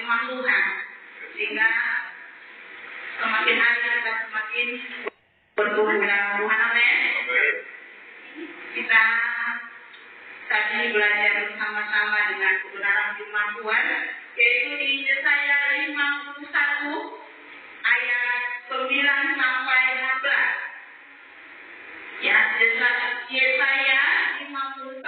firman Tuhan, sehingga semakin hari kita semakin bertumbuh dalam Tuhan. Amin. Kita saat ini belajar bersama-sama dengan kebenaran firman Tuhan, yaitu di Yesaya 51 ayat 9 sampai 15. Ya, Yesaya 51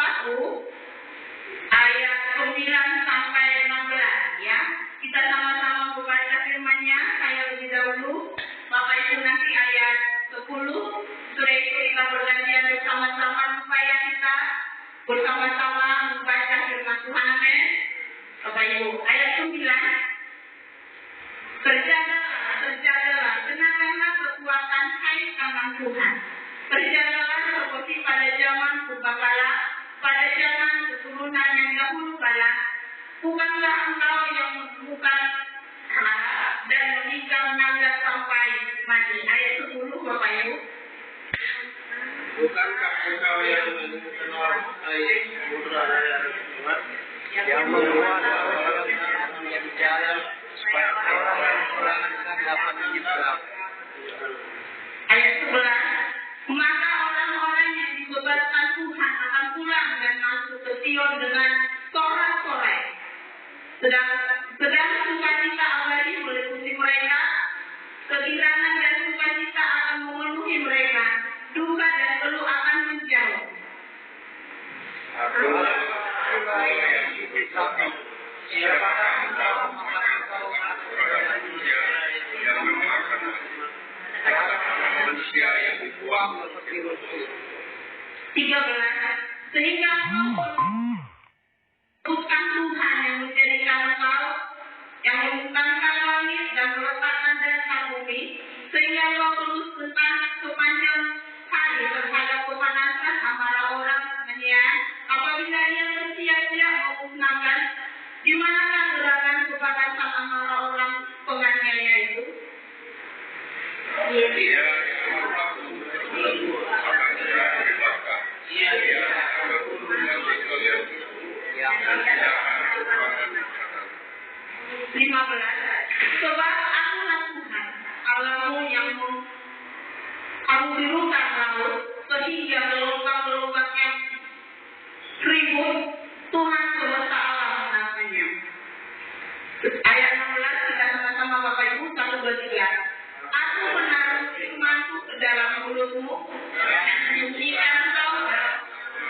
ayat 9 sampai 16 ya. Kita sama-sama membaca firman-Nya. Saya lebih dahulu, Bapak Ibu nanti ayat 10. Setelah itu kita bergantian bersama-sama supaya kita bersama-sama membaca firman Tuhan. Amin. Bapak Ibu, ayat 9. Terjagalah, kenanglah kekuatan hai tangan Tuhan. Terjagalah seperti pada zaman purbakala, pada zaman keturunan yang dahulu kala. Bukanlah engkau yang menemukan dan meninggal naga sampai mati. Ayat 10 Bapak Ibu. Bukankah engkau yang menemukan orang lain putra Tuhan yang membuat orang menjadi jalan supaya orang dapat menyeberang. Ayat 11. Maka orang-orang yang dibebaskan Tuhan akan pulang dan masuk ke Sion dengan sorak-sorai. Sedang sukacita abadi meliputi mereka, kegirangan dan sukacita akan memenuhi mereka, duka dan keluh akan menjauh. Siapakah engkau manusia yang dibuang seperti rumput. 13. Sehingga bukan Tuhan yang menjadikan engkau, yang membentangkan langit dan meletakkan dasar bumi, sehingga engkau terus sepanjang hari terhadap kepanasan amarah orang menyiar, apabila ia bersiap-siap memusnahkan. Di manakah gerakan kepanasan amarah orang penganiaya itu? Sebab akulah Tuhan Allahmu yang kamu birukan laut sehingga gelombang-gelombangnya ribut. Tuhan semesta alam namanya. Ayat 16 kita sama-sama Bapak Ibu 1, 2, 3. Aku menaruh firman-Ku ke dalam mulutmu, jika engkau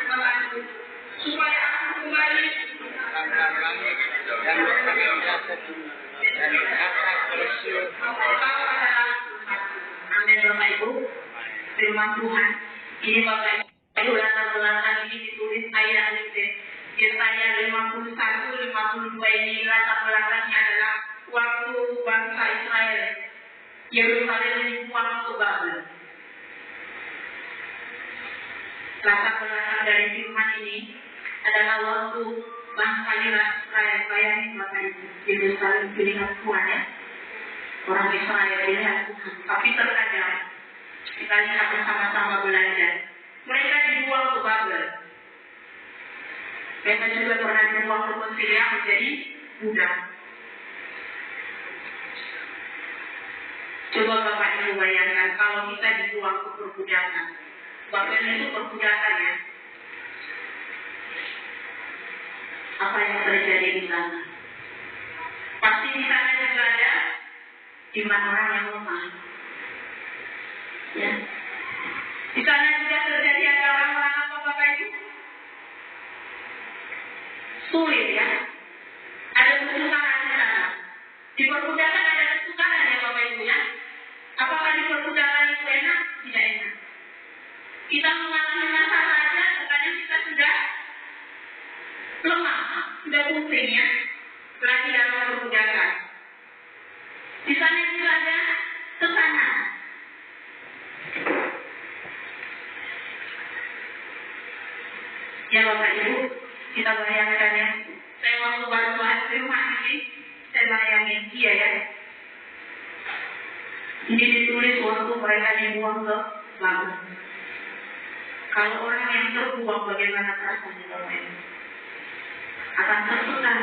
melanjut, supaya aku kembali dan kata bersyukur. Engkau adalah Tuhan. Amin Bapak Ibu. Firman Tuhan. Ini Bapak Ibu latar belakang ini ditulis ayat Yesaya 51, 52 ini latar belakangnya adalah waktu bangsa Israel Yerusalem dibuang ke Babel. Latar belakang dari firman ini adalah waktu bangsa Israel, bayangin Bapak Ibu, Yerusalem pilihan Tuhan ya. Orang Israel pilihan Tuhan. Tapi terkadang kita lihat bersama-sama belajar, mereka dibuang ke Babel. Mereka juga pernah dibuang ke Mesir yang menjadi budak. Coba Bapak Ibu bayangkan kalau kita dibuang ke perbudakan. Babel itu perbudakan ya. Apa yang terjadi di sana? Pasti di sana juga ada iman orang yang lemah. Ya. Di sana juga terjadi ada orang-orang apa Bapak Ibu? Sulit ya. Ada kesusahan di sana. Di perbudakan ada kesusahan ya Bapak Ibu ya. Apakah di perbudakan itu enak? Tidak enak. Kita mengalami masalah saja, terkadang kita sudah lemah, sudah pusing ya. Lagi dalam perbudakan. Di sana juga ada tekanan. Ya Bapak Ibu, kita bayangkan ya. Saya waktu baru bahas firman ini, saya bayangin dia ya. Ini ditulis waktu mereka dibuang ke Babel. Kalau orang yang terbuang bagaimana rasanya Bapak Ibu? Akan tertekan.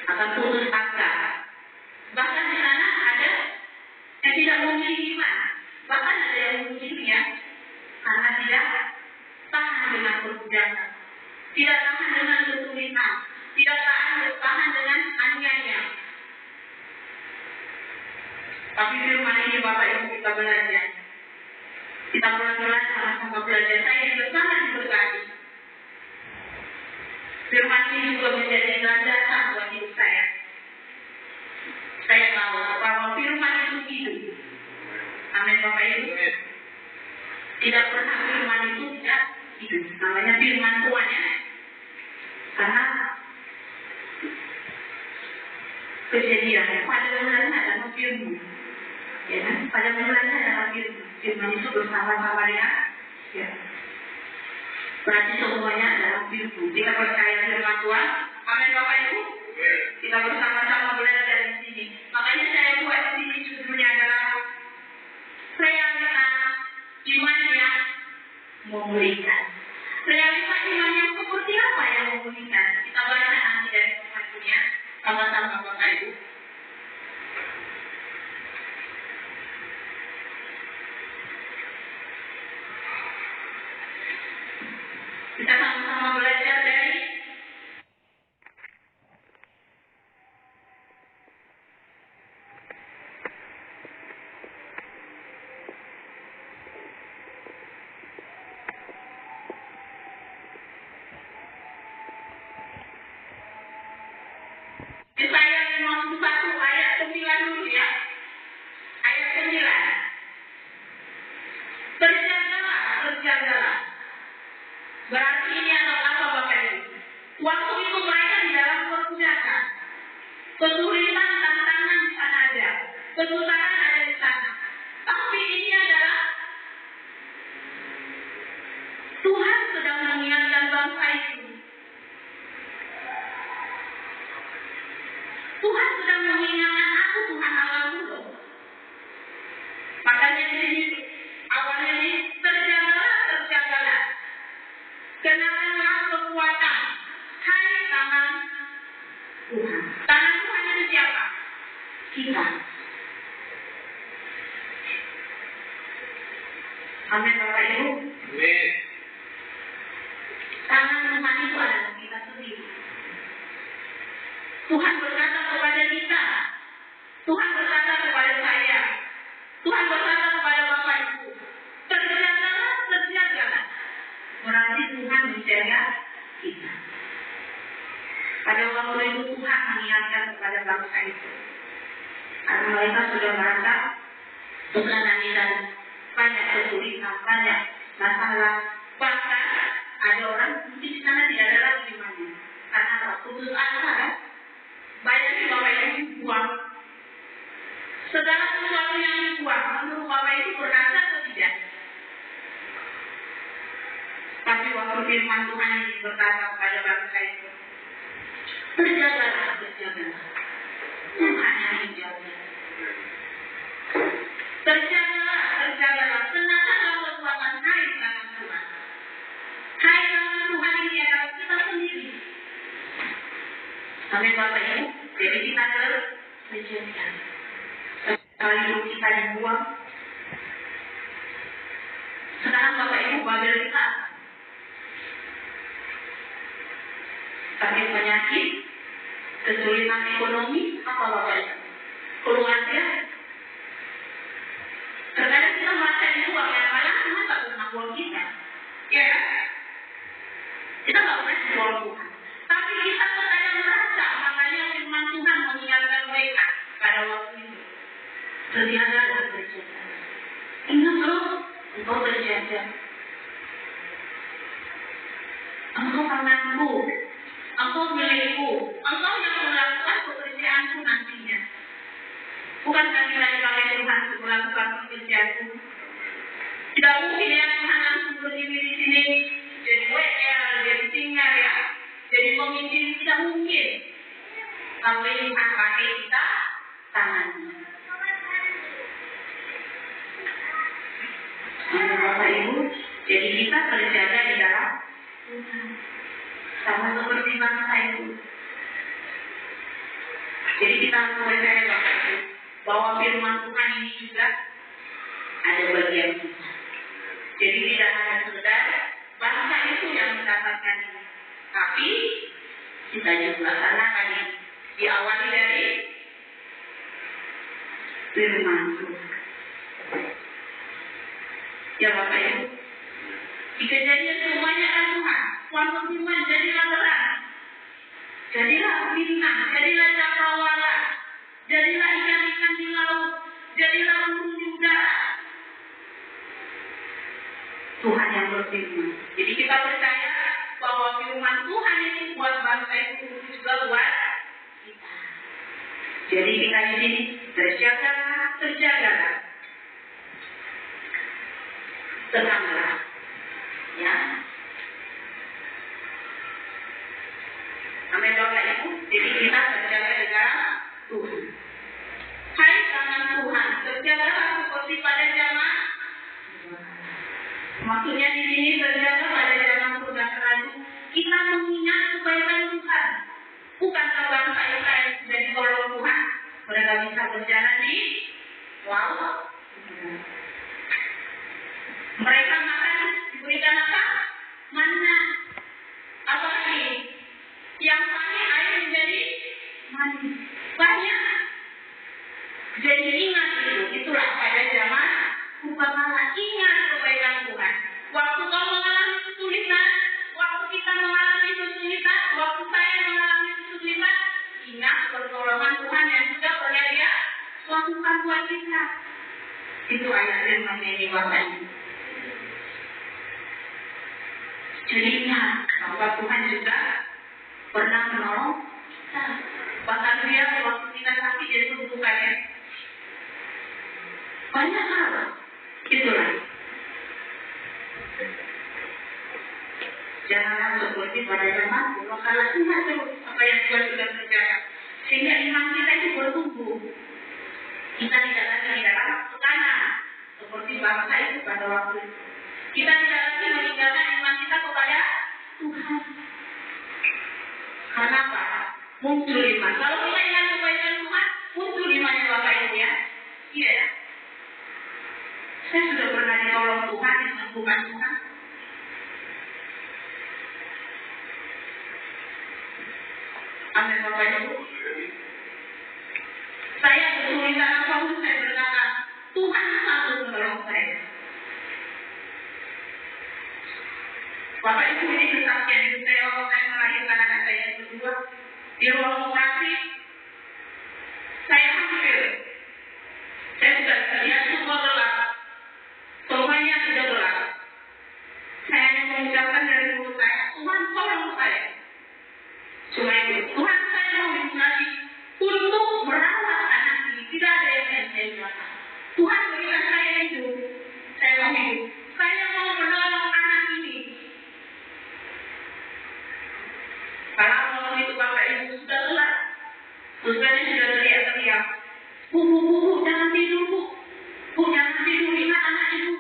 akan putus asa. Bahkan di sana ada yang tidak memiliki iman, bahkan ada yang membunuhnya karena tidak tahan dengan perbudakan, tidak tahan dengan kesulitan, tidak tahan dengan aniaya. Tapi firman ini Bapak Ibu kita belajar. Kita pelan-pelan sama-sama belajar. Saya juga sangat diberkati. Firman ini juga menjadi landasan buat hidup saya. Saya tahu bahwa firman itu hidup. Amin Bapak Ibu. Tidak pernah firman itu tidak hidup. Namanya firman Tuhan ya. Karena kejadian pada mulanya adalah firman. Ya, pada mulanya adalah firman itu bersama-sama dengan ya. Berarti semuanya adalah firman. Kita percaya firman Tuhan. Amin Bapak Ibu. Kita bersama-sama belajar di sini. Makanya saya buat di sini judulnya adalah realita iman yang memulihkan. Realita iman yang seperti apa yang memulihkan? Kita baca nanti dari firman-Nya sama-sama Bapak Ibu. Kita sama-sama belajar dari Yesaya 51 ayat 9 dulu ya. Ayat 9. Terjagalah. Berarti ini adalah apa Bapak Ibu? Waktu itu mereka di dalam perbudakan. Kesulitan, tantangan di sana ada. Kesusahan ada di sana. Tapi ini adalah Tuhan sedang mengingatkan bangsa itu. Tuhan sedang mengingatkan aku, Tuhan Allahmu loh. Makanya di sini awalnya ini terjagalah. Kenalanlah kekuatan. Hai tangan Tuhan. Tangan Tuhan itu siapa? Kita. Amin Bapak Ibu. Amin. Tangan Tuhan itu adalah kita sendiri. Tuhan berkata kepada kita. Tuhan berkata kepada saya. Tuhan berkata kepada Bapak Ibu. Terjagalah. Berarti Tuhan menjaga kita. Pada waktu itu Tuhan mengingatkan kepada bangsa itu. Karena mereka sudah merasa tekanan dan banyak kesulitan, banyak masalah. Bahkan ada orang di sana tidak ada lagi imannya. Karena putus asa kan. Banyak di Bapak Ibu dibuang. Segala sesuatu yang dibuang, menurut Bapak Ibu berkata atau tidak? Tapi waktu firman Tuhan ini berkata kepada bangsa itu, terjagalah. Tuhan yang menjaga. Terjagalah. Tenangkanlah kekuatan hai tangan Tuhan. Hai tangan Tuhan ini adalah kita sendiri. Amin Bapak Ibu. Jadi kita terjaga. Sekali kita dibuang. Sekarang Bapak Ibu Babel kita sakit penyakit, kesulitan ekonomi, apa Bapak Ibu? Keluarga. Terkadang kita merasa dibuang ya, malah Tuhan tak pernah buang kita. Ya, kita tak pernah dibuang Tuhan. Tapi kita terkadang merasa, makanya firman Tuhan mengingatkan mereka pada waktu itu. Terjagalah. Ingat loh, engkau terjaga. Engkau tanganku. Engkau milikku, engkau yang melakukan pekerjaanku nantinya. Bukan kami lagi pakai Tuhan untuk melakukan pekerjaanku. Tidak mungkin ya Tuhan langsung berdiri di sini jadi WR, jadi singar ya, jadi pemimpin, tidak mungkin. Tapi Tuhan pakai kita tangannya. Bapak Ibu, jadi kita terjaga di dalam Tuhan. Sama seperti bangsa itu. Jadi kita harus percaya Bapak Ibu bahwa firman Tuhan ini juga ada bagian kita. Jadi tidak hanya sekedar bangsa itu yang mendapatkan ini, tapi kita juga, karena tadi diawali dari firman Tuhan. Ya Bapak Ibu, di Kejadian semuanya kan Tuhan, Tuhan berfirman, jadilah terang, jadilah bintang, jadilah cakrawala, jadilah ikan-ikan di laut, jadilah burung di udara. Tuhan yang berfirman. Jadi kita percaya bahwa firman Tuhan itu buat bangsa itu juga buat kita. Jadi kita di sini terjagalah, terjagalah, tenanglah, ya. Amin Bapak Ibu. Jadi kita terjaga dengan Tuhan. Hai tangan Tuhan, terjagalah seperti pada zaman. Maksudnya di sini terjaga pada zaman sudah terlalu. Kita mengingat kebaikan Tuhan. Bukankah bangsa Israel sudah ditolong Tuhan? Mereka bisa berjalan di laut. Mereka makan, diberikan apa? Manna. Apa lagi? Yang pahit air menjadi manis. Banyak. Jadi ingat itu. Itulah pada zaman purbakala. Ingat kebaikan Tuhan. Waktu kau mengalami kesulitan, waktu kita mengalami kesulitan, waktu saya mengalami kesulitan, ingat pertolongan Tuhan yang sudah pernah Dia lakukan buat kita. Itu ayat firman ini Bapak Ibu. Jadi ingat bahwa Tuhan juga pernah menolong kita. Bahkan Dia waktu kita sakit jadi sembuhkannya. Banyak hal. Itulah. Janganlah seperti pada zaman purbakala, ingat terus apa yang Tuhan sudah kerjakan. Sehingga iman kita itu bertumbuh. Kita tidak lagi di dalam tekanan seperti bangsa itu pada waktu itu. Kita tidak lagi meninggalkan iman kita kepada Tuhan. Karena apa? Muncul iman. Kalau kita ingat kebaikan Tuhan, muncul imannya Bapak Ibu ya. Iya ya. Saya sudah pernah ditolong Tuhan, disembuhkan Tuhan. Amin Bapak Ibu. Saya kesulitan apapun saya berkata, Tuhan selalu menolong saya. Bapak Ibu, ini kesaksian hidup saya waktu saya melahirkan anak saya yang kedua. Di ruang operasi, saya hampir. Saya sudah lihat semua gelap. Semuanya sudah gelap. Saya hanya mengucapkan dari mulut saya, Tuhan tolong saya. Cuma itu, Tuhan saya mau dikasih untuk merawat anak ini. Tidak ada yang lain saya bilang. Tuhan berikan saya hidup. Saya mau hidup. Saya mau menolong anak ini. Kalau waktu itu Bapak Ibu sudah gelap, susternya sudah teriak-teriak, Bu, jangan tidur Bu. Bu, jangan tidur, ingat anak ibu.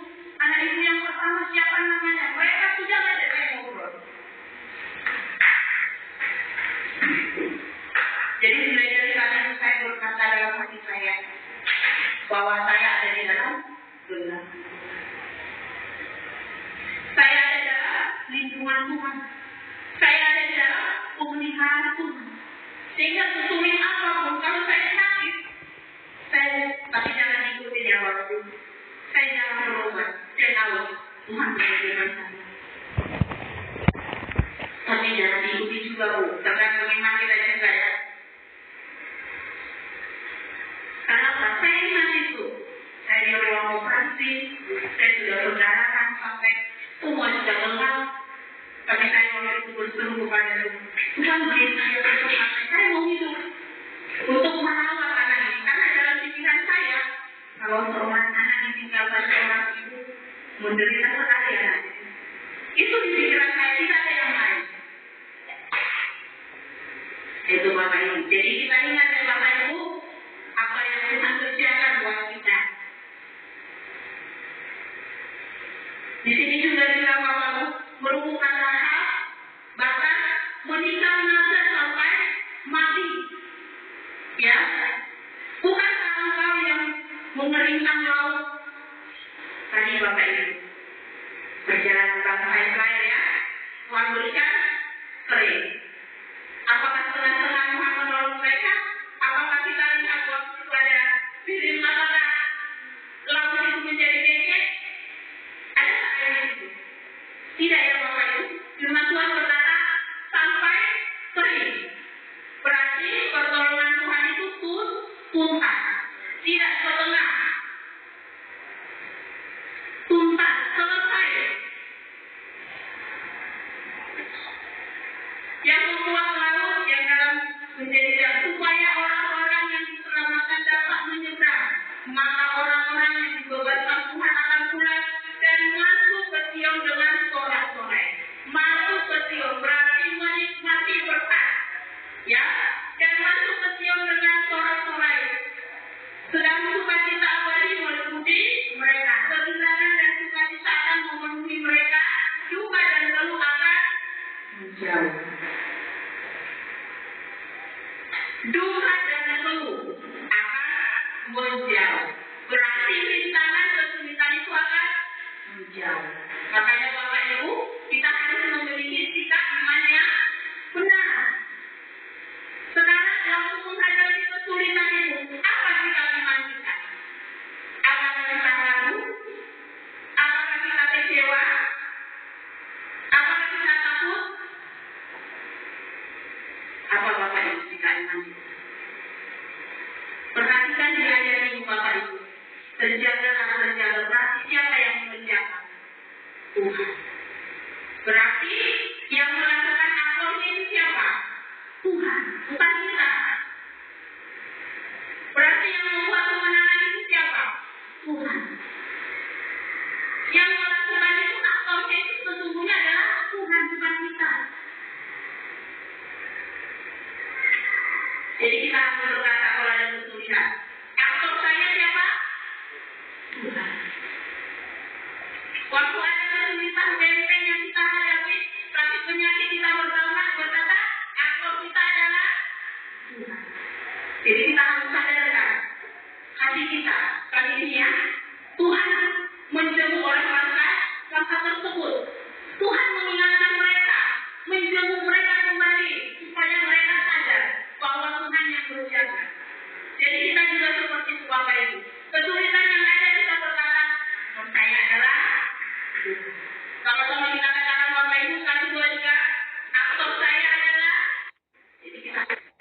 Anak ibu yang pertama siapa namanya? Mereka sudah ada saya ngobrol. Jadi mulai dari saat itu saya berkata dalam hati saya bahwa saya ada di dalam benar. Saya ada di dalam lindungan Tuhan. Saya ada di dalam pemeliharaan Tuhan. Sehingga sesulit apapun kalau saya sakit, tapi jangan ikuti dia waktu. Saya jangan berobat. Saya tahu Tuhan memberikan saya. Tapi jangan ikuti juga Bu. Tergantung iman kita juga ya. Kenapa? Saya ingat itu. Saya di ruang operasi. Saya sudah berdarahan sampai semua sudah gelap. Tapi saya waktu itu berseru kepada Tuhan beri saya kesempatan. Saya mau hidup untuk merawat anak ini. Karena dalam pikiran saya, kalau seorang anak ditinggalkan seorang ibu menderita sekali anak itu di pikiran saya, tidak ada yang lain. Itu Bapak Ibu. Jadi kita ingat ya Bapak Ibu, apa yang Tuhan kerjakan buat kita. Di sini juga bilang Bapak Ibu, merupakan Rahab, bahkan menikah Naga sampai mati. Ya, mengeringkan laut. Tadi Bapak Ibu berjalan ke bangsa Israel ya, Tuhan berikan kering. Apakah setengah-setengah Tuhan menolong mereka? Apakah kita lihat waktu pada piring katakan laut itu menjadi becek? Ada ayat itu? Tidak ya Bapak Ibu. Firman Tuhan berkata sampai kering. Berarti pertolongan Tuhan itu tuntas, tidak setengah. Tuntas, selesai. Yang membuat laut yang dalam menjadi supaya orang-orang yang diselamatkan dapat menyeberang, maka orang-orang yang dibebankan Tuhan akan pulang dan masuk ke Sion dengan sorak-sorai. Masuk ke Sion berarti menikmati berkat, ya, dan masuk ke Sion dengan sorak-sorai. Sedang sukacita abadi meliputi mereka, kesenangan dan sukacita akan memenuhi mereka, duka dan keluh akan menjauh. Duka dan keluh akan menjauh. Berarti rintangan kesulitan itu akan menjauh. Makanya Bapak Ibu, kita harus memiliki sikap iman yang benar. Sekarang waktu menghadapi kesulitan itu, apa sikap iman kita? Apakah kita ragu? Apakah kita kecewa? Apakah kita takut? Apa Bapak Ibu sikap iman kita? Perhatikan di ayat ini Bapak Ibu. Terjaga, berarti siapa yang menjaga? Tuhan. Berarti yang melakukan akornya itu siapa? Tuhan, bukan kita. Berarti yang membuat kemenangan itu siapa? Tuhan. Yang melakukan itu akornya itu sesungguhnya adalah Tuhan, bukan kita. Jadi kita harus berkata kalau ada kesulitan, aktor saya siapa? Tuhan. Waktu ada kesulitan benteng yang kita hadapi, sakit penyakit kita berkata, aktor kita adalah Tuhan. Jadi kita harus sadarkan hati kita kali ini ya, Tuhan menjenguk oleh bangsa tersebut. Tuhan mengingatkan mereka, menjenguk mereka kembali supaya mereka sadar bahwa Tuhan yang berjaga. Jadi kita juga seperti Bapak Ibu. Kesulitan yang ada kita berkata, saya adalah Tuhan. Sama-sama kita katakan Bapak Ibu, satu dua tiga, aktor saya adalah.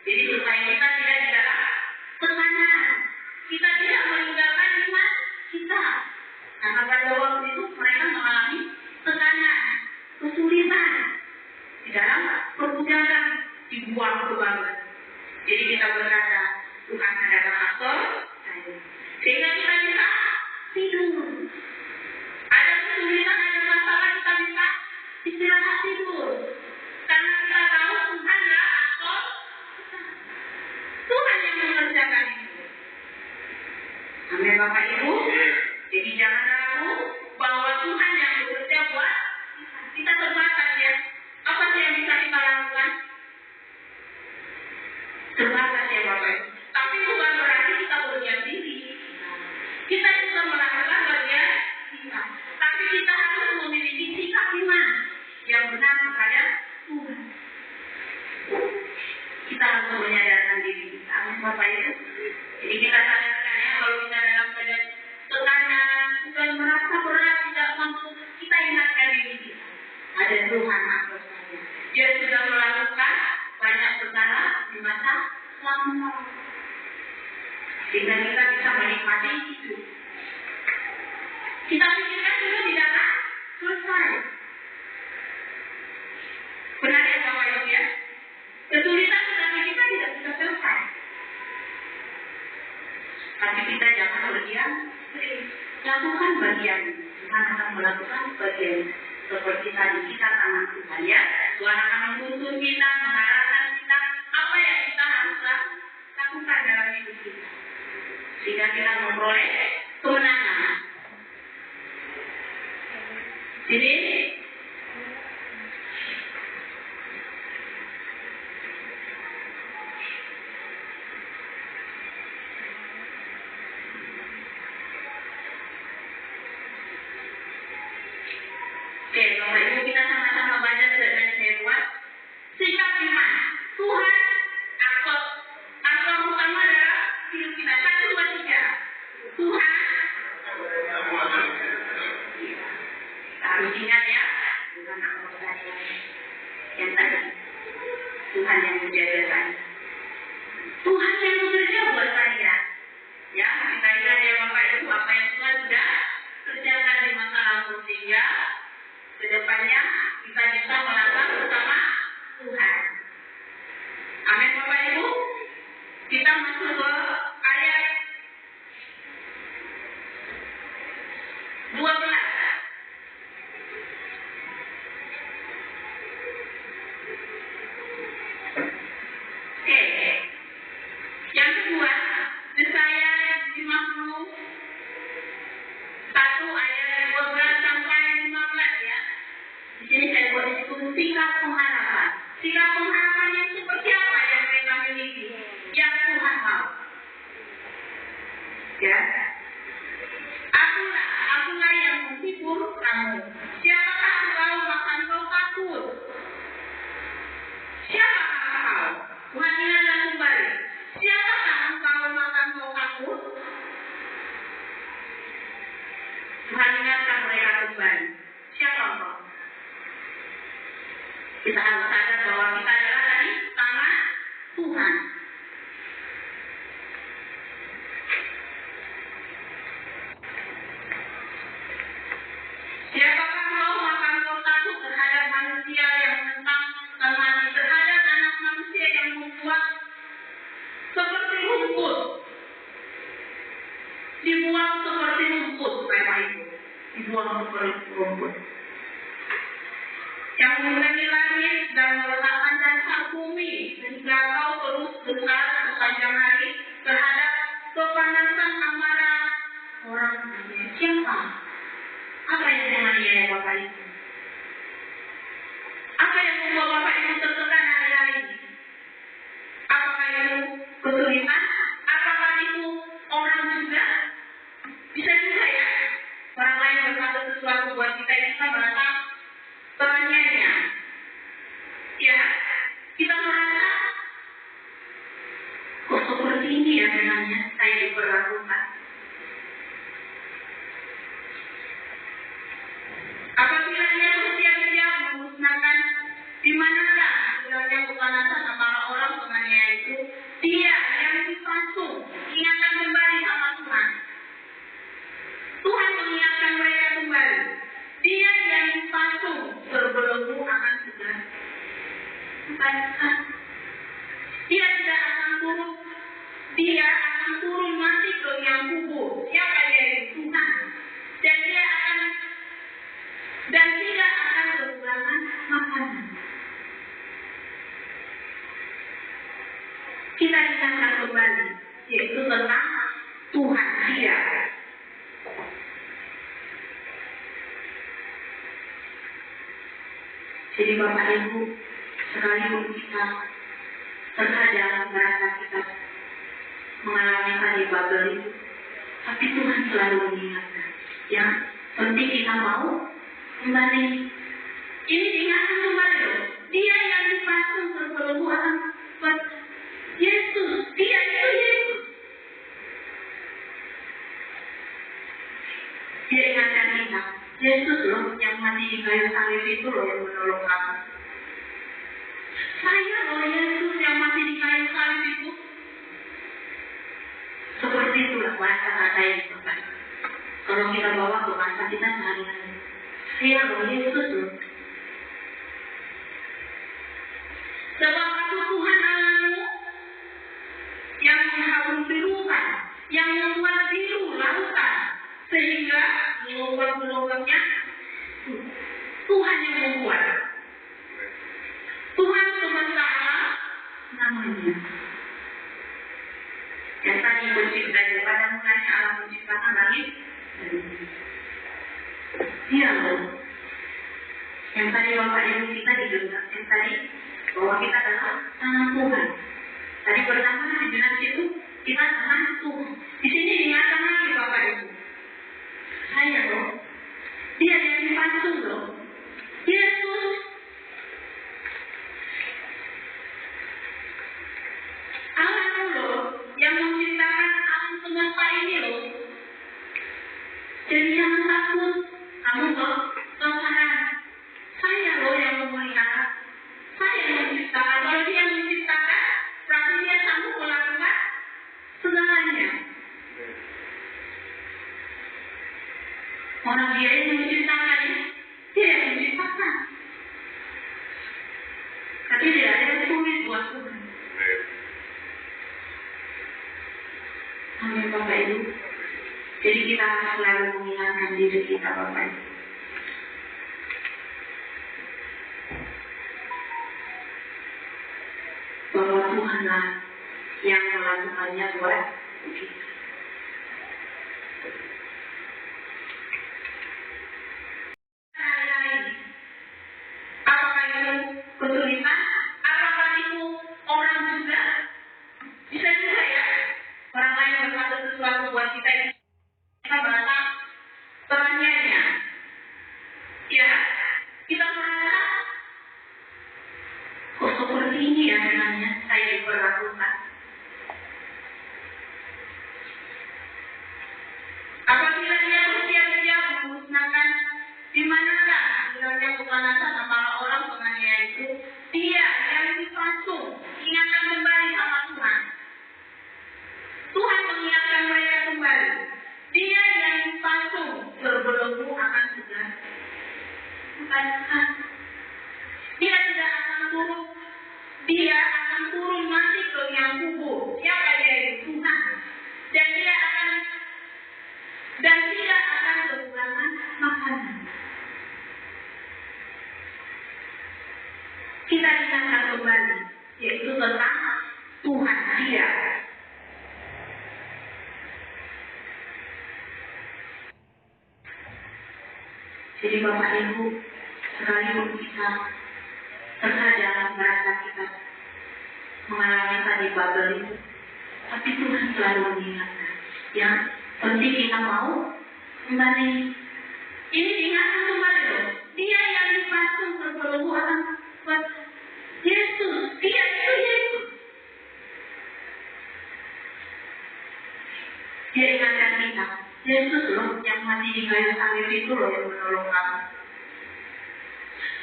Jadi supaya kita tidak di dalam tekanan, kita tidak meninggalkan iman kita. Karena pada waktu itu mereka mengalami tekanan, kesulitan di dalam perbudakan, dibuang ke bawah. Jadi kita berkata, Tuhan adalah aktor saya. Sehingga kita bisa tidur. Ada kesulitan, ada masalah, kita bisa istirahat tidur. Karena kita tahu Tuhan adalah aktor kita. Tuhan yang mengerjakan itu. Amin Bapak Ibu. Jadi jangan ragu bahwa Tuhan yang bekerja buat kita terbatas ya. Apa sih yang bisa kita lakukan? Terbatas ya Bapak Ibu. Tapi bukan berarti kita berdiam diri. Kita juga melakukan bagian kita. Tapi kita harus memiliki sikap iman yang benar kepada Tuhan. Kita harus menyadarkan diri kita. Amin Bapak Ibu. Jadi kita sadarkan ya, kalau kita dalam keadaan tekanan, bukan merasa berat, tidak mampu, kita ingatkan diri kita. Ada Tuhan atas saya. Dia sudah melakukan banyak perkara di masa lalu. Sehingga kita bisa menikmati hidup. Kita pikirkan dulu tidak akan selesai. Benar ya Bapak Ibu ya? Kesulitan tetapi kita tidak bisa selesai. Tapi kita jangan berdiam diri. Lakukan bagian. Tuhan akan melakukan bagian. Seperti tadi kita tangan Tuhan ya. Tuhan akan menuntun kita, mengarahkan kita. Apa yang kita harus lakukan dalam hidup kita. Sehingga kita memperoleh kemenangan. Jadi Tuhan yang bekerja buat saya. Ya, kita ingat ya Bapak Ibu, apa yang Tuhan sudah kerjakan di masa lalu sehingga kedepannya kita bisa melangkah bersama Tuhan. Amin Bapak Ibu. Kita masuk ke ayat 12. Yang kedua, Yesaya 51 ayat 12 sampai 15 ya. Di sini saya buat itu sikap pengharapan. Sikap pengharapan yang seperti apa yang mereka miliki? Yang Tuhan mau. Ya. Akulah yang menghibur kamu. Siapakah engkau maka engkau takut? Siapakah engkau? Tuhan ingatkan kembali. Siapakah engkau maka engkau takut? Tuhan ingatkan mereka kembali. Siapa engkau? Kita harus sadar bahwa kita adalah tadi tangan Tuhan. Siapakah engkau maka engkau takut terhadap manusia yang menentang Tuhan, terhadap anak manusia yang membuat seperti rumput, dibuang seperti rumput, Bapak Ibu, dibuang seperti rumput, yang mengurangi langit dan meletakkan dasar bumi sehingga kau terus besar sepanjang hari terhadap kepanasan amarah orang siapa? Apa yang menganiaya Bapak Ibu? Apa yang membuat Bapak Ibu tertekan hari-hari ini? Apakah itu kesulitan? Apakah itu orang juga? Bisa juga ya. Orang lain berkata sesuatu buat kita merasa teraniaya. Ya, kita merasa kok seperti ini ya dengannya saya diperlakukan. Apabila ia bersiap-siap memusnahkan di manakah sebenarnya kepanasan antara orang penganiaya itu, dia yang dipasung ingatkan kembali sama Tuhan. Tuhan mengingatkan mereka kembali. Dia yang dipasung berbelenggu akan sudah. Bukankah dia tidak akan turun? Dia akan turun mati ke yang kubur. Siapa yaitu Tuhan? Dan tidak akan kekurangan makanan. Kita ingatkan kembali, yaitu tentang Tuhan dia. Jadi Bapak Ibu, sekalipun kita terkadang merasa kita mengalami hari Babel itu, tapi Tuhan selalu mengingatkan. Yang penting kita mau kembali. Ini diingatkan kembali loh. Dia yang dipasung berbelenggu akan Yesus. Dia itu Yesus. Dia ingatkan kita. Yesus loh yang mati di kayu salib itu loh yang menolong kamu. Saya loh Yesus yang mati di kayu salib itu. Seperti itulah bahasa kata yang tepat. Kalau kita bawa ke bahasa kita sehari-hari. Saya loh Yesus loh. Sebab aku Tuhan Allahmu yang mengharum birukan, yang membuat biru lautan, sehingga gelombang-gelombangnya Tuhan yang membuat. Tuhan semesta alam namanya. Yang tadi menciptai pada mulanya Allah menciptakan langit dan bumi. Dia loh. Yang tadi Bapak Ibu kita dibilang, yang tadi bahwa kita adalah tangan Tuhan. Tadi pertama dibilang itu kita tangan Tuhan. Di sini dinyatakan lagi Bapak Ibu. Saya loh. Dia yang dipasung loh. Yesus. Allah loh yang menciptakan alam semesta ini loh. Jadi jangan takut. Kamu loh, Tuhan. Saya loh yang memelihara. Saya yang menciptakan. Kalau dia yang menciptakan, berarti dia sanggup melakukan Orang dia yang menciptakan ya, dia yang menciptakan. Tapi tidak ada yang sulit buat Tuhan. Amin Bapak Ibu. Jadi kita harus selalu mengingatkan diri kita Bapak Ibu. Bahwa Tuhanlah yang melakukannya buat kita. Apakah itu kesulitan? Apakah itu orang juga? Bisa juga ya. Orang lain berkata sesuatu buat kita merasa teraniaya. Ya, kita merasa kok seperti ini ya dengannya saya diperlakukan. Apabila dia bersiap-siap memusnahkan di manakah sebenarnya kepanasan kepala orang penganiaya itu, dia yang dipasung ingatkan kembali sama Tuhan. Tuhan mengingatkan mereka kembali. Dia yang dipasung berbelenggu akan segera. Bukankah dia tidak akan turun? Dia akan turun mati ke yang kubur. Siapa dia itu? Tuhan. Dan tidak akan kekurangan makanan. Kita ingatkan kembali, yaitu tentang Tuhan dia. Jadi Bapak Ibu, sekalipun kita terkadang merasa kita mengalami tadi Babel itu, tapi Tuhan selalu mengingatkan. Yang penting kita mau kembali. Ini diingatkan kembali loh. Dia yang dipasung berbelenggu akan buat Yesus. Dia itu Yesus. Dia ingatkan kita. Yesus loh yang mati di kayu salib itu loh yang menolong kamu.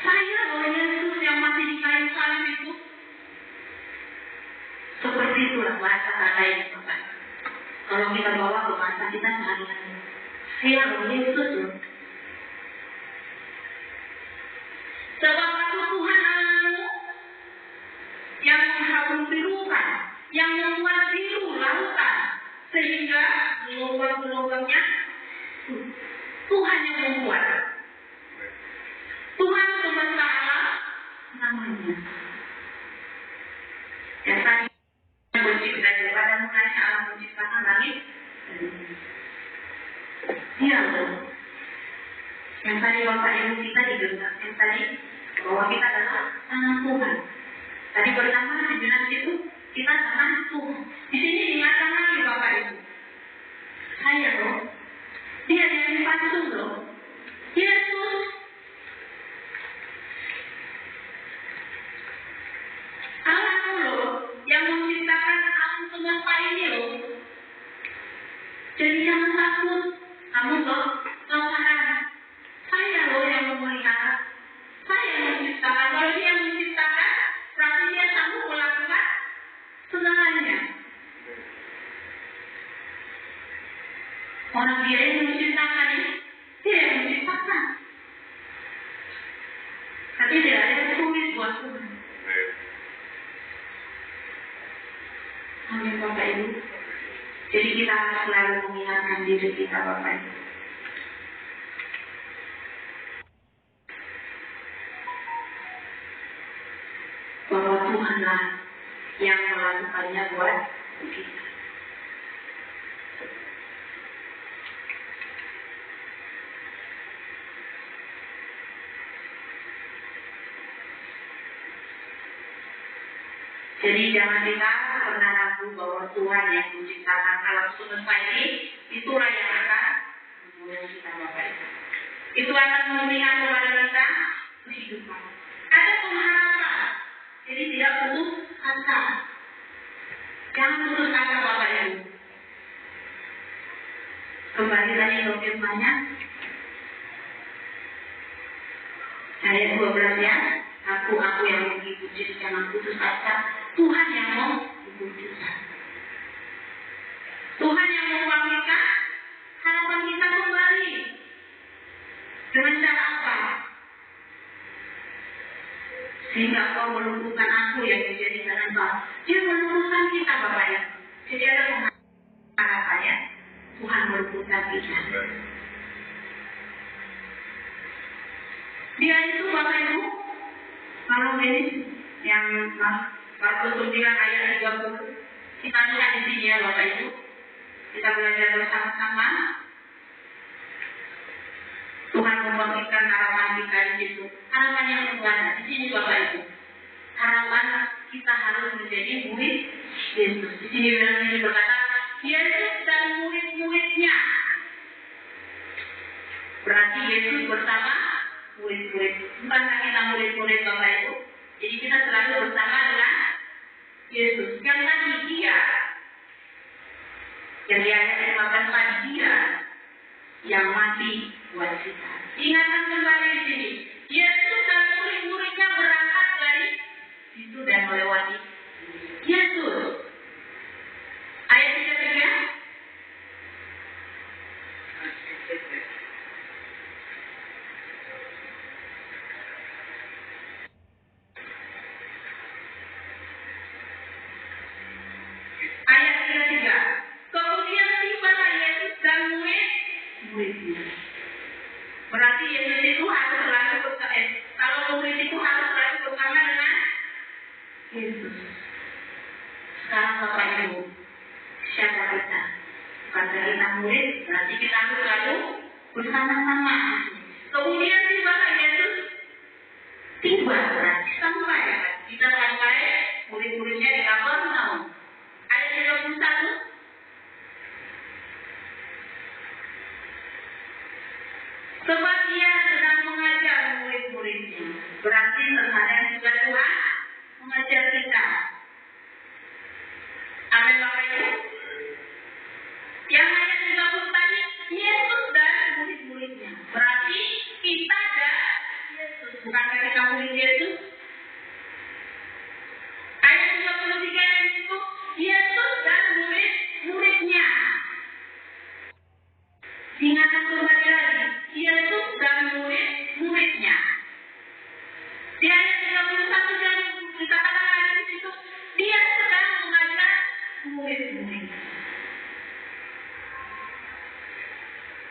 Saya loh Yesus yang mati di kayu salib itu. Seperti itulah bahasa kata yang Bapak. Kalau kita bawa ke bahasa kita sehari-hari. Saya loh Yesus loh. Sebab aku Tuhan Allahmu yang menghabung birukan, yang membuat biru lautan, sehingga gelombang-gelombangnya Tuhan yang membuat. Tuhan semesta alam namanya. Yang tadi mencipta daripada mulanya alam menciptakan langit. Dia loh. Yang tadi Bapak Ibu kita didengar, yang tadi bahwa kita adalah tangan Tuhan. Tadi pertama dibilang itu kita tangan Tuhan. Di sini diingatkan lagi Bapak Ibu. Saya loh, dia yang dipasung loh. Yesus. Allahmu loh, yang menciptakan alam semesta ini loh. Jadi jangan takut. Kamu loh, Tuhan. Saya loh yang memelihara. Saya yang menciptakan. Kalau dia yang menciptakan, berarti dia sanggup melakukan segalanya. Orang dia yang menciptakan ini, dia yang menciptakan. Tapi tidak ada yang sulit buat Tuhan. Amin Bapak Ibu. Jadi kita harus selalu mengingatkan diri kita Bapak Ibu. Bahwa Tuhanlah yang melakukannya buat kita. Jadi jangan kita pernah ragu bahwa Tuhan yang menciptakan alam semesta ini, itulah yang akan memulai kita Bapak Ibu. Itu akan memberikan kepada kita kehidupan. Ada pengharapan. Jadi tidak putus asa. Jangan putus asa Bapak Ibu. Kembali tadi ke firman-Nya. Ayat 12 ya. Aku yang mengikuti, jangan putus asa. Tuhan yang mau mewujudkan. Tuhan yang membangkitkan harapan kita kembali. Jadi ada harapannya Tuhan meluputkan kita. Dia itu Bapak Ibu, kalau ini yang Markus 9 ayat 30, kita lihat di sini ya Bapak Ibu. Kita belajar bersama-sama. Tuhan membangkitkan harapan kita di situ. Harapan yang berbeda di sini Bapak Ibu. Harapan kita harus menjadi murid Yesus. Di sini ini berkata, Yesus dan murid-muridnya. Berarti Yesus bersama murid-murid. Bukankah kita murid-murid Bapak Ibu? Jadi kita selalu bersama dengan Yesus. Yang tadi dia, yang di ayat 15 tadi dia yang mati buat kita. Ingatkan kembali di sini. Yesus dan murid-muridnya berangkat dari situ dan melewati Yesus. Ayat 33. Ayat 33. Kemudian tibalah Yesus dan murid-muridnya. Berarti Yesus itu harus selalu bersama. Kalau murid itu harus selalu bersama dengan Yesus. Sekarang Bapak Ibu, siapa kita? Bukankah kita murid? Berarti kita harus selalu bersama-sama. Kemudian tibalah Yesus. Tiba berarti sampai. Kita sampai murid-muridnya di Kapernaum. Ayat 31. Sebab dia sedang mengajar murid-muridnya. Berarti terkadang juga Tuhan mengajar kita. Amin Bapak Ibu. Yang ayat 30 tadi, Yesus dan murid-muridnya. Berarti kita dan Yesus. Bukankah kita murid Yesus? Ayat 33 yang itu, Yesus dan murid-muridnya. Ingatkan kembali lagi, Yesus dan murid-muridnya. Di ayat 31 yang dikatakan lagi di situ, dia sedang mengajar murid-murid.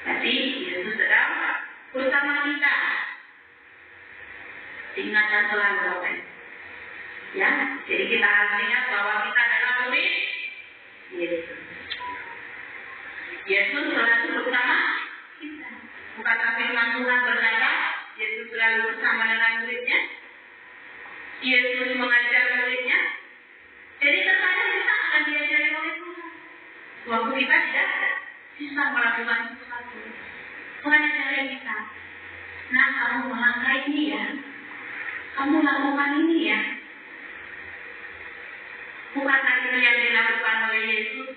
Jadi Yesus sedang bersama kita. Ingatkan selalu Bapak. Ya, jadi kita harus ingat bahwa kita adalah murid Yesus. Yesus selalu bersama kita. Bukankah firman Tuhan berkata, Yesus selalu bersama dengan muridnya? Yesus mengajar muridnya. Jadi terkadang kita akan diajari oleh Tuhan. Waktu kita tidak bisa melakukan sesuatu. Tuhan ajarin kita. Nah, kamu melangkah ini ya. Kamu lakukan ini ya. Bukankah itu yang dilakukan oleh Yesus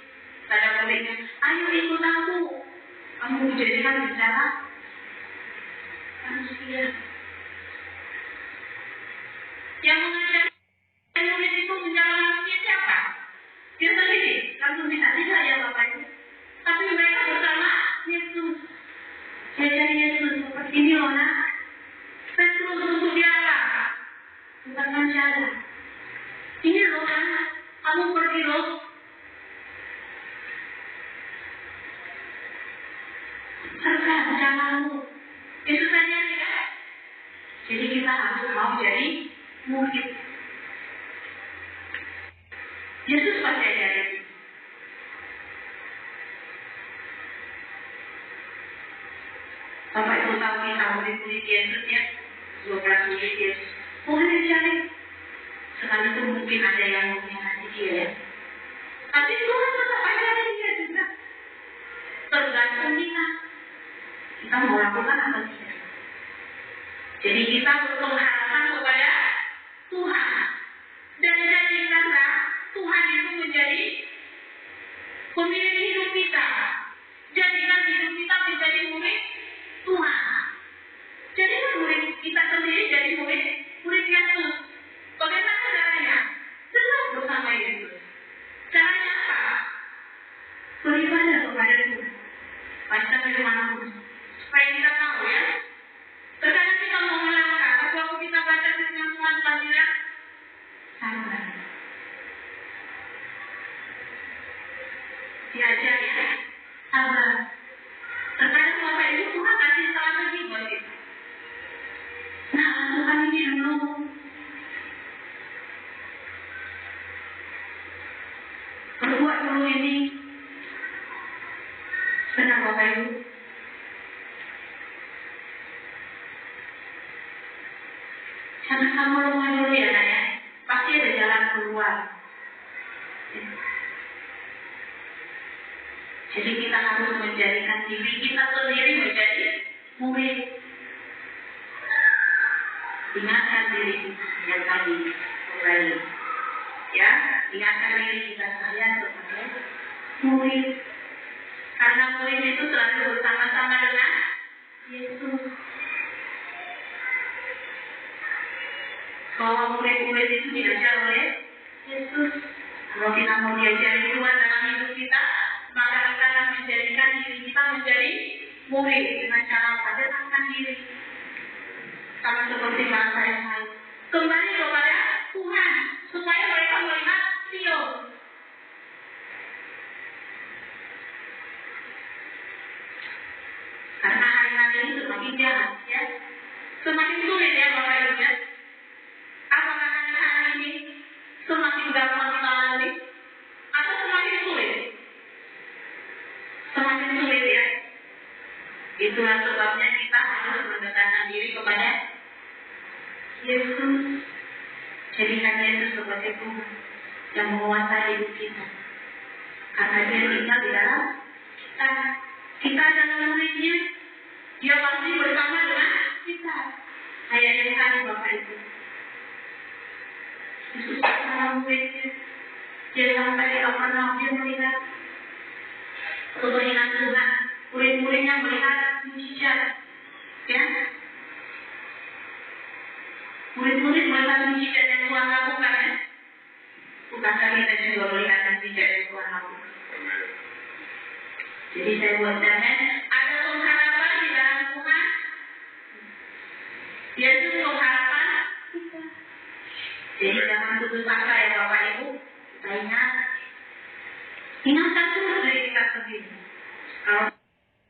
pada muridnya? Ayo ikut aku. Kamu dijadikan bicara manusia. Yang mengajar murid itu bicara manusia siapa? Dia sendiri. Langsung bisa tidak ya Bapak Ibu. Tapi mereka bersama Yesus. Diajari Yesus seperti ini loh nak. Petrus untuk dia apa? Bukan manusia. Ini loh kan. Kamu pergi loh. Serta jalanmu. Itu saja ya. Jadi kita harus mau jadi murid. Yesus pasti ajarin. Bapak Ibu tahu kita murid-murid Yesus ya. 12 murid Yesus. Tuhan ajarin. Sekalipun mungkin ada yang mengkhianati dia ya. Tapi Tuhan tetap ajarin dia juga. Tergantung kita. Kita mau lakukan apa tidak. Jadi kita berpengharapan kepada Tuhan. Dan jadikanlah Tuhan itu menjadi pemimpin hidup kita. Jadikan hidup kita menjadi murid Tuhan. Jadikan murid kita sendiri jadi murid Yesus. Bagaimana caranya? Tetap bersama Yesus. Caranya apa? Beribadah kepada Tuhan. Baca firman Tuhan. Supaya kita tahu ya. Terkadang kita mau melangkah, tapi waktu kita baca firman Tuhan bilang sabar. diajar ya, sabar. Terkadang Bapak Ibu Tuhan kasih strategi buat kita. Nah, Tuhan ini dulu berbuat dulu ini. Benar Bapak Ibu. Karena kamu lemah dulu ya nak ya, pasti ada jalan keluar. Jadi kita harus menjadikan diri kita sendiri menjadi murid. Ingatkan diri kita yang tadi kembali. Ya, ingatkan diri kita saya sebagai murid. Karena murid itu selalu bersama-sama dengan Yesus. Bahwa murid-murid itu diajar oleh Yesus. Kalau kita mau diajari Tuhan dalam hidup kita, maka kita akan menjadikan diri kita menjadi murid dengan cara mendekatkan diri. Sama seperti bangsa yang lain. Kembali kepada Tuhan supaya mereka melihat Sion. Karena hari-hari ini semakin jahat ya. Semakin sulit ya Bapak Ibu ya. Apakah hari-hari ini semakin gampang kita lalui atau semakin sulit? Semakin sulit ya. Itulah sebabnya kita harus mendekatkan diri kepada Yesus. Jadikan Yesus sebagai Tuhan yang menguasai hidup kita. Karena Dia tinggal di dalam kita. Kita adalah muridnya. Dia pasti bersama dengan kita. Ayat yang tadi Bapak Ibu. Yesus adalah muridnya. Dia sampai di Kapernaum dia melihat kebaikan Tuhan. Murid-muridnya melihat mujizat. Ya. Murid-murid melihat mujizat yang Tuhan lakukan ya. Bukankah kita juga melihat mujizat yang Tuhan lakukan? Jadi saya buat tanya, ada pengharapan di dalam Tuhan? Yesus pengharapan kita. Jadi jangan putus asa ya Bapak Ibu. Kita ingatkan terus diri kita sendiri. Kalau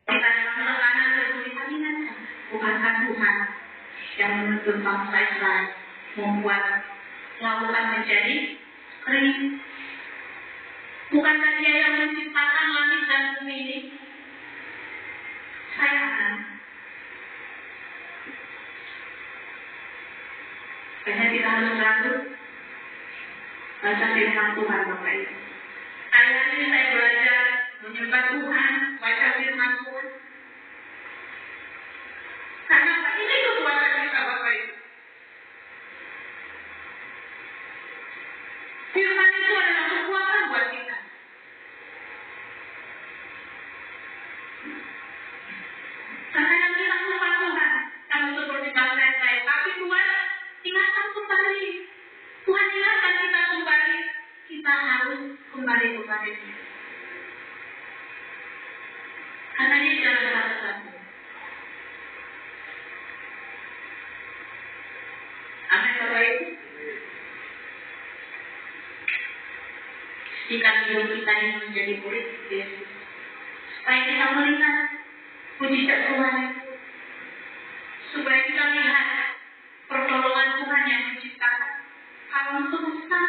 kita dalam tekanan kesulitan, ingatkan bukankah Tuhan yang menuntut bangsa Israel membuat lautan menjadi kering? Bukankah Dia yang menciptakan langit dan bumi ini? Saya akan. Karena kita harus selalu baca firman Tuhan Bapak Ibu. Hari ini saya belajar menyembah Tuhan, baca firman Tuhan. Karena ini kekuatan kita Bapak Ibu. Firman itu adalah kekuatan buat kita. Karena yang kita lupa Tuhan, kamu seperti bangsa yang lain. Tapi Tuhan ingatkan kembali. Tuhan ingatkan kita kembali. Kita harus kembali kepada Dia. Karena Dia jalan satu-satu. Amin Bapak Ibu. Jika hidup kita ini menjadi murid Yesus, supaya kita melihat mujizat Tuhan itu, supaya kita lihat pertolongan Tuhan yang menciptakan alam semesta,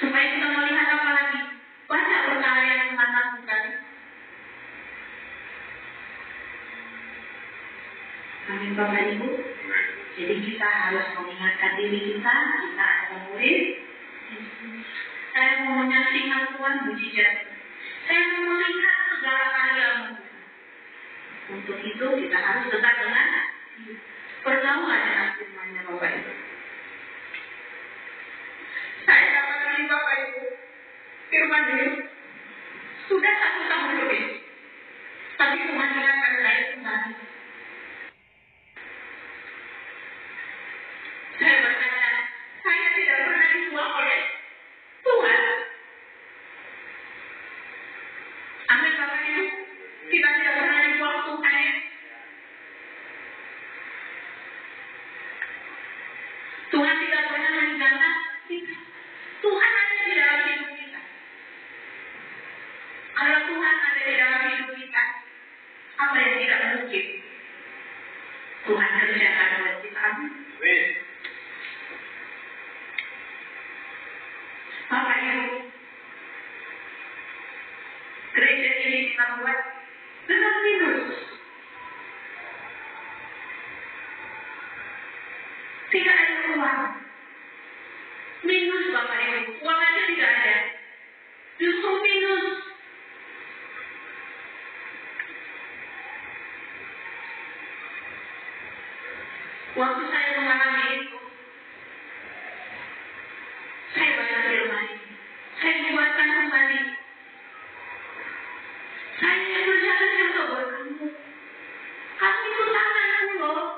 supaya kita melihat apa lagi banyak perkara yang Tuhan lakukan. Amin Bapak Ibu. Jadi kita harus mengingatkan diri kita adalah murid. Saya mau menyaksikan Tuhan mujizat. Saya mau melihat segala karya-Mu. Untuk itu kita harus dekat dengan pergaulan dengan firman-Nya Bapak Ibu. Saya dapat dari Bapak Ibu firman ini sudah 1 tahun lebih. Tapi Tuhan ingatkan saya kembali. Saya berkata, saya tidak pernah dibuang oleh Tuhan. Amin Bapak Ibu. Kita tidak pernah dibuang Tuhan ya. Tuhan tidak pernah meninggalkan kita. Tuhan ada kita buat dengan minus. Tidak ada uang. Minus Bapak Ibu. Uang aja tidak ada. Justru minus. Waktu saya mengalami itu, saya baca firman ini. Saya dibuatkan kembali. Saya berjalan yang buat kamu. Kamu itu tanganku loh.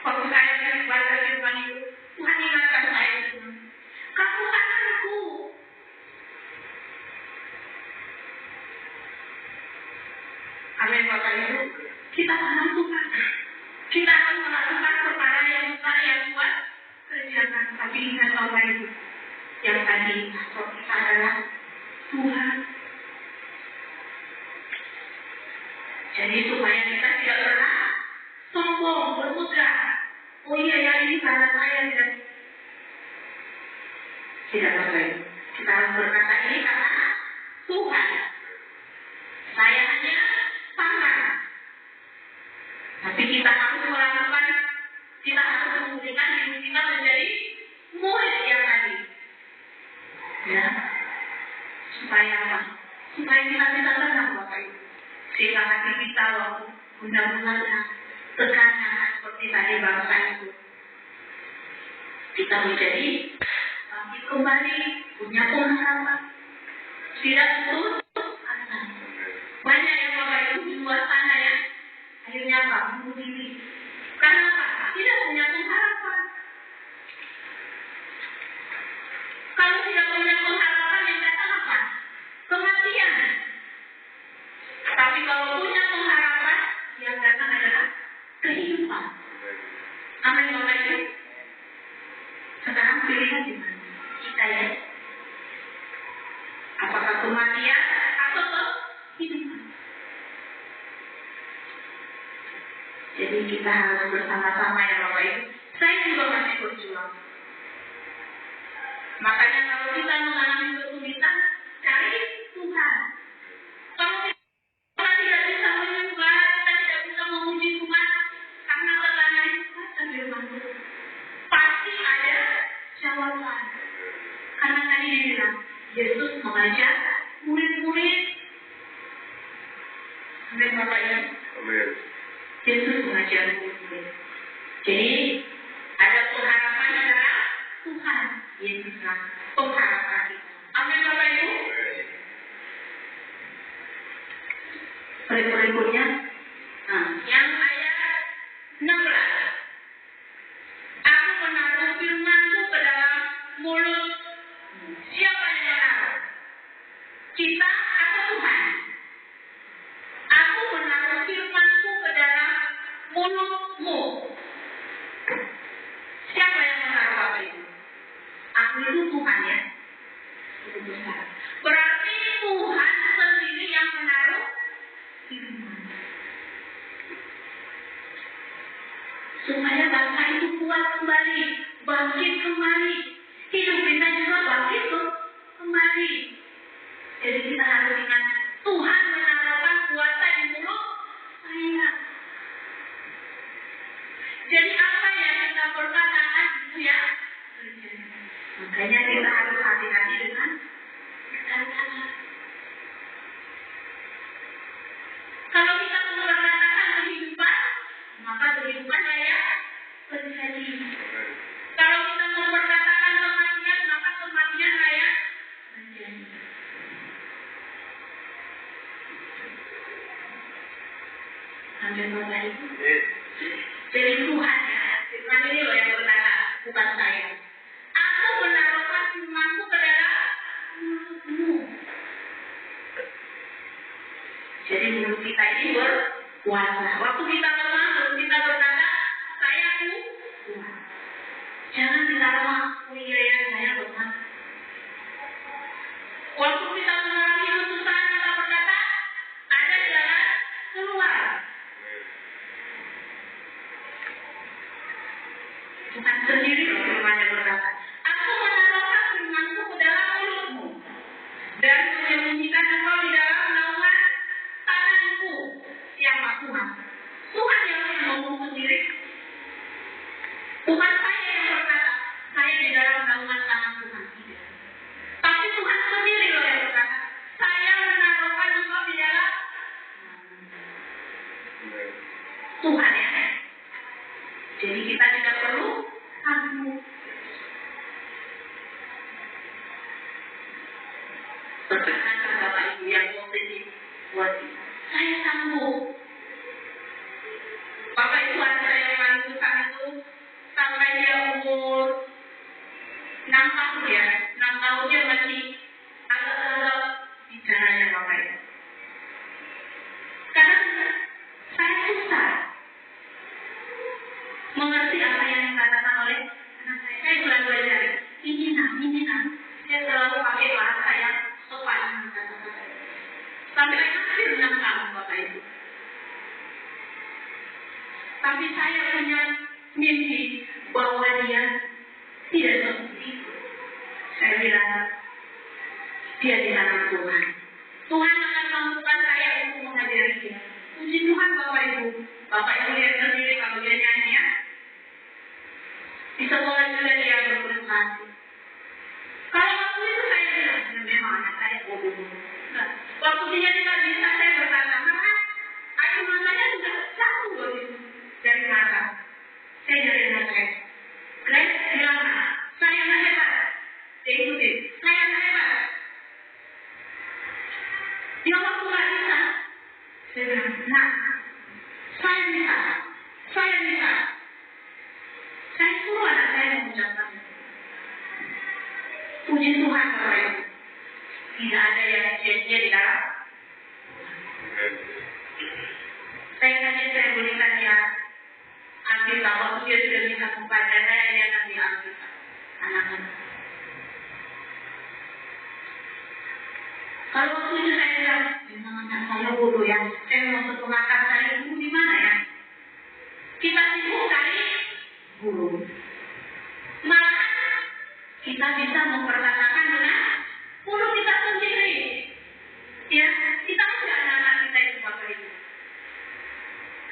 Waktu saya baca firman itu, Tuhan ingatkan saya semua. Kamu tanganku. Amin Bapak Ibu. Kita paham Tuhan. Kita akan melakukan perkara yang besar yang buat kerjakan. Tapi ingat Bapak Ibu, yang tadi pastor kita adalah Tuhan. Jadi supaya kita tidak pernah sombong, bermegah. Oh iya ya, ini karena saya tidak Bapak Ibu. Kita harus berkata ini karena Tuhan. Saya hanya tangan. Tapi kita harus melakukan, kita harus memulihkan diri kita menjadi murid yang tadi. Ya, supaya apa? Supaya kita bisa tenang Bapak Ibu. Sehingga hati kita waktu mudah-mudahan tekanan seperti tadi bangsa itu, kita menjadi bangkit kembali, punya pengharapan. Tidak putus asa. Banyak yang Bapak Ibu di luar sana ya, akhirnya apa? Bunuh diri. Karena apa? Tidak punya pengharapan. Kalau tidak punya pengharapan yang datang apa? Kematian. Tapi kalau punya pengharapan yang datang adalah kehidupan. Amin Bapak Ibu. Sekarang pilihan di mana? Kita ya. Apakah kematian atau kehidupan? Jadi kita harus bersama-sama ya Bapak Ibu. Saya juga masih berjuang. Makanya kalau kita mengalami kesulitan, cari Tuhan. Kalau kita tidak bisa menyembah, kita tidak bisa memuji Tuhan karena tekanan Tuhan firman Tuhan, pasti ada jawaban. Karena tadi dibilang Yesus mengajar murid-murid. Amin Bapak Ibu. Amin. Yesus mengajar murid-murid. Jadi ada pengharapan adalah Tuhan Yesuslah pengharapan kita. Amin Bapak Ibu. Berikutnya, yang ayat 16. Aku menaruh firman-Mu ke dalam mulut. Siapa yang menaruh? Kita atau Tuhan? Aku menaruh firman-Mu ke dalam mulut-Mu. Siapa yang menaruh apa itu? Aku itu Tuhan ya. Itu besar. Berarti Tuhan sendiri yang menaruh firman. Supaya bangsa itu kuat kembali, bangkit kembali. Hidup kita juga bangkit kembali. Jadi kita harus ingat, Tuhan menaruhkan kuasa di mulut saya. Jadi apa yang kita berkatakan itu ya terjadi. Makanya kita harus hati-hati dengan kata-kata. Kalau kita memperkatakan kehidupan, maka kehidupannya ya terjadi. Kalau kita memperkatakan kematian, maka kematian ya terjadi. Amin Bapak Ibu. Jadi Tuhan ya, firman ini loh yang berkata, bukan saya. Aku menaruhkan firman-Mu ke dalam mulut-Mu. Jadi mulut kita ini berkuasa. Waktu kita lemah, mulut kita berkata, saya kuat. Jangan kita lemah, oh iya ya, saya lemah. Waktu kita mengalami kesusahan, kita berkata, ada jalan keluar. Tuhan sendiri firman-Nya berkata, aku menaruhkan firman-Mu ke dalam mulut-Mu dan menyembunyikan engkau di dalam Pertahankan Bapak Ibu yang positif buat kita. Saya sanggup. Bapak Ibu ada yang paling susah itu sampai dia umur 6 tahun ya. 6 tahun dia masih agak-agak bicaranya Bapak Ibu. Karena saya susah mengerti apa yang dikatakan oleh anak saya. Saya selalu belajar ini nah. Saya selalu pakai bahasa yang sopan sampai hampir 6 tahun Bapak Ibu. Tapi saya punya mimpi bahwa dia tidak seperti itu. Saya bilang dia di tangan Tuhan. Tuhan akan mampukan saya untuk mengajari dia. Puji Tuhan Bapak Ibu. Bapak Ibu lihat sendiri kalau dia nyanyi ya. Di sekolah juga dia berprestasi. Kalau waktu itu saya bilang, memang anak saya bodoh. Nah, waktu dia tidak bisa, saya berkata, Mama, air matanya sudah jatuh begitu dari mata. Saya dari anak saya. Grace bilang, saya anak hebat. Dia ikuti, saya anak hebat. Dia waktu gak bisa. Saya bilang, nah, saya bisa. Saya suruh anak saya mengucapkan itu. Puji Tuhan Bapak Ibu. Tidak ada yang sia-sia di dalam. Saya berikan dia Alkitab. Waktu dia sudah bisa membaca, saya dia ngambil Alkitab. Anak-anak. Kalau waktu itu saya bilang, memang anak saya bodoh ya. Saya mau sekolahkan saya dulu di mana ya? Kita sibuk cari guru. Maka kita bisa memperkatakan dengan mulut kita sendiri. Ya, kita udah anak-anak kita itu Bapak Ibu.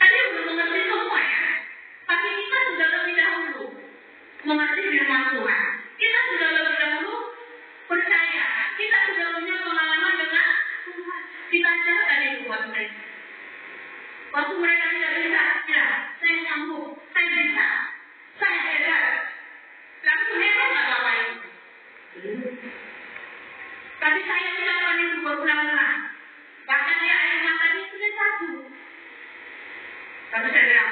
Kalian belum mengerti semua ya. Tapi kita sudah lebih dahulu mengerti firman Tuhan. Kita sudah lebih dahulu percaya. Kita sudah punya pengalaman dengan Tuhan. Kita ajarkan itu buat mereka. Waktu mereka tidak bisa, ya, saya sanggup, saya bisa, saya hebat. Langsung hebat nggak Bapak Ibu? Tapi saya ucapkan itu berulang-ulang. Bahkan dia air matanya sudah jatuh. Tapi saya bilang,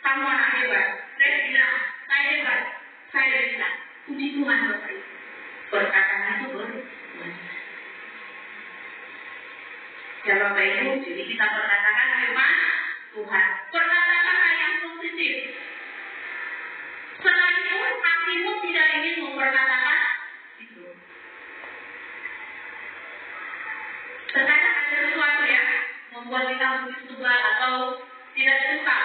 kamu anak hebat. Saya bilang, saya hebat, saya bisa. Puji Tuhan Bapak Ibu. Perkataan itu berbuah. Ya Bapak Ibu, jadi kita perkatakan firman Tuhan. Perkatakan hal yang positif. Sekalipun hatimu tidak ingin memperkatakan itu. Terkadang ada sesuatu yang membuat kita mungkin sebal atau tidak suka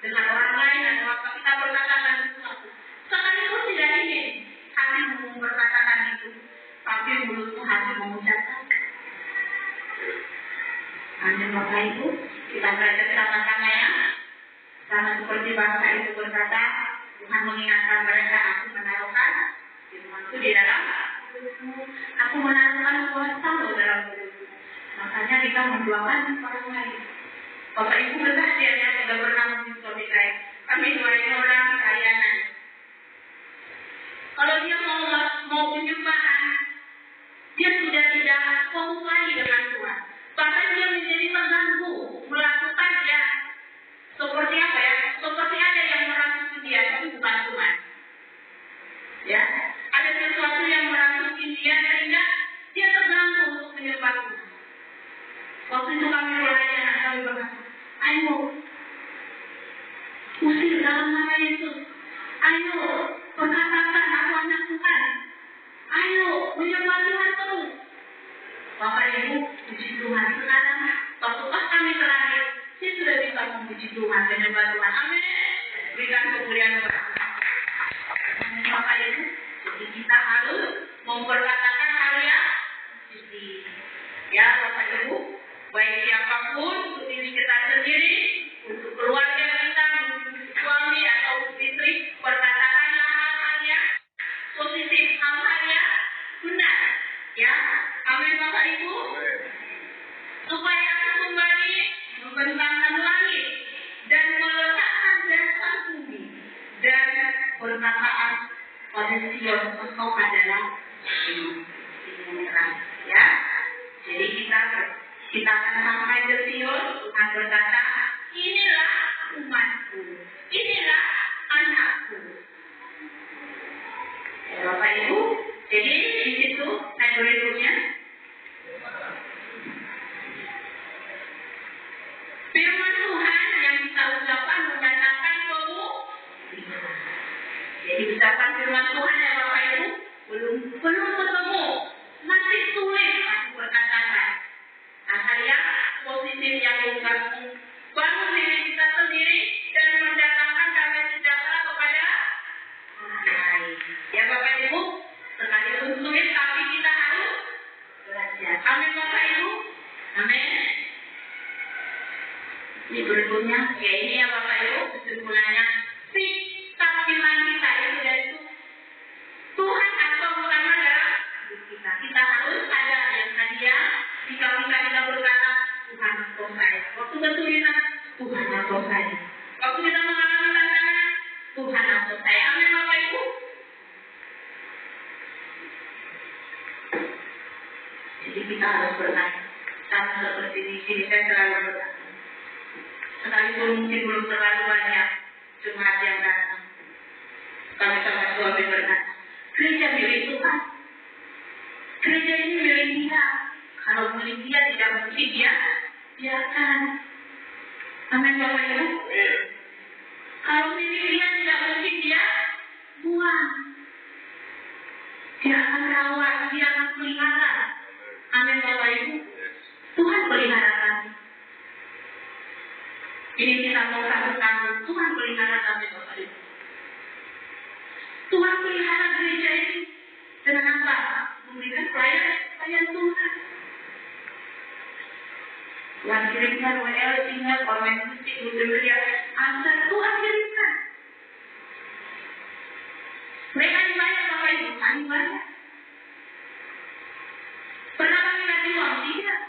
dengan orang lain atau apa kita berkatakan sesuatu. Sekalipun tidak ingin hatimu memperkatakan itu, tapi mulutmu hati mengucapkan. Hanya Bapak Ibu, kita belajar sama-sama ya. Sama seperti bangsa itu berkata, Tuhan mengingatkan mereka, aku menaruhkan firman-Ku di dalam mulutmu, aku menaruhkan kuasa-Mu dalam mulutmu. Makanya kita mendoakan orang lain. Bapak Ibu berkasihan sudah pernah mengikuti suami saya. Kami doain orang layanan. Kalau dia mau penyembahan, dia sudah tidak fokus lagi dengan Tuhan. Bahkan dia menjadi terganggu melakukan ya seperti apa ya? Seperti ada yang merasuki dia, tapi bukan Tuhan. Ya, ada sesuatu yang merasuki dia sehingga dia terganggu untuk menyembah Tuhan. Waktu itu kami melayani, kami berkata, ayo, usir dalam nama Yesus. Ayo, perkatakan aku anak Tuhan. Ayo, menyembah Tuhan terus. Bapak Ibu, puji Tuhan. Sekarang, waktu pas kami terakhir, saya sudah bisa memuji Tuhan, menyembah Tuhan. Amin. Berikan kemuliaan kepada Tuhan. Bapak Ibu, jadi kita harus memperkatakan hal yang positif. Ya, Bapak Ibu, baik siapapun, untuk diri kita sendiri, untuk keluarga kita, untuk suami atau istri, perkatakanlah hal-hal yang positif, hal-hal yang benar. Ya, amin Bapak Ibu. Supaya aku kembali membentangkan langit dan meletakkan dasar bumi dan berkataan pada Sion, engkau adalah ini. Ya, Jadi kita akan sampai ke Sion, Tuhan berkata, inilah umatku, inilah anakku. Ya, Bapak Ibu, jadi di situ ayat berikutnya. Firman Tuhan yang kita ucapkan mendatangkan kemuliaan. Jadi ucapan firman Tuhan ya Bapak Ibu belum ketemu, masih sulit aku berkatakan. Akhirnya positif yang menggabung bangun diri kita sendiri dan mendatangkan damai sejahtera kepada orang lain. Ya Bapak Ibu, sekalipun sulit tapi kita harus belajar. Amin Bapak Ibu, amin. Ini berikutnya, ini ya Bapak Ibu, kesimpulannya sikap iman kita itu yaitu Tuhan atau utama dalam hidup kita. Kita harus sadar yang tadi ya, jika kita berkata Tuhan atau saya. Waktu kesulitan, Tuhan atau saya. Waktu kita mengalami tantangan, Tuhan atau saya. Amin Bapak Ibu. Jadi kita harus bertanya. Sama seperti di sini saya selalu bertanya. Sekalipun mungkin belum terlalu banyak jemaat yang datang. Kami sama suami berkata, gereja milik Tuhan. Gereja ini milik Dia. Kalau milik Dia tidak mesti Dia biarkan. Amin Bapak Ibu. Kalau milik Dia tidak mesti Dia buang. Dia akan rawat, Dia akan pelihara. Amin Bapak Ibu. Tuhan pelihara kami. Ini kita mau satukan, Tuhan pelihara kami Bapak Ibu. Tuhan pelihara gereja ini dengan apa? Memberikan pelayan Tuhan. Tuhan kirimkan WL, email, komen musik, multimedia, answer Tuhan kirimkan. Mereka dibayar Bapak Ibu, kami bayar. Pernah kami kasih uang? Tidak.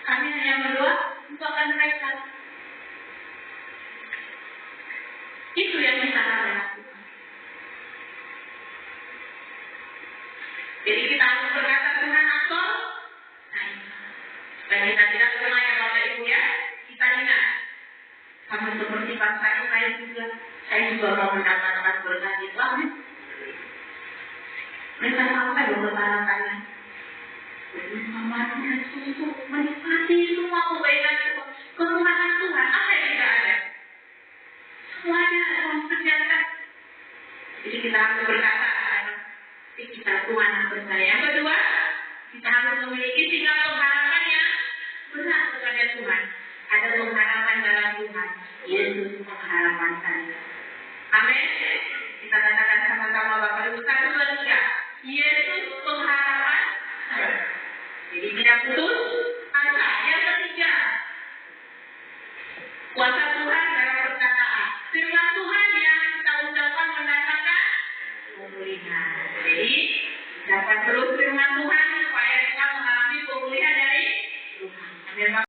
Kami hanya berdoa untuk mereka. Itu yang kita harus lakukan. Jadi kita harus berkata Tuhan atau saya. Dan kita tidak pernah ya Bapak Ibu ya. Kita ingat. Sama seperti bangsa Israel juga. Saya juga mau mendapatkan berkat itu. Amin. Mereka sampai berkata-katanya. Mamanya susu menikmati semua kebaikan Tuhan. Kemurahan Tuhan. Apa yang tidak ada? Semuanya Tuhan kerjakan. Jadi kita harus berkata kita Tuhan yang percaya. Yang kedua, kita harus memiliki sikap pengharapan yang benar kepada Tuhan. Ada pengharapan dalam Tuhan. Yesus pengharapan saya. Amin. Kita katakan sama-sama Bapak Ibu 1, 2, 3. Yesus pengharapan saya. Jadi tidak putus asa. Yang ketiga, kuasa Tuhan dalam perkataan. Firman Tuhan yang kita ucapkan mendatangkan pemulihan. Jadi, dapat terus firman Tuhan supaya kita mengalami pemulihan dari Tuhan. Amin.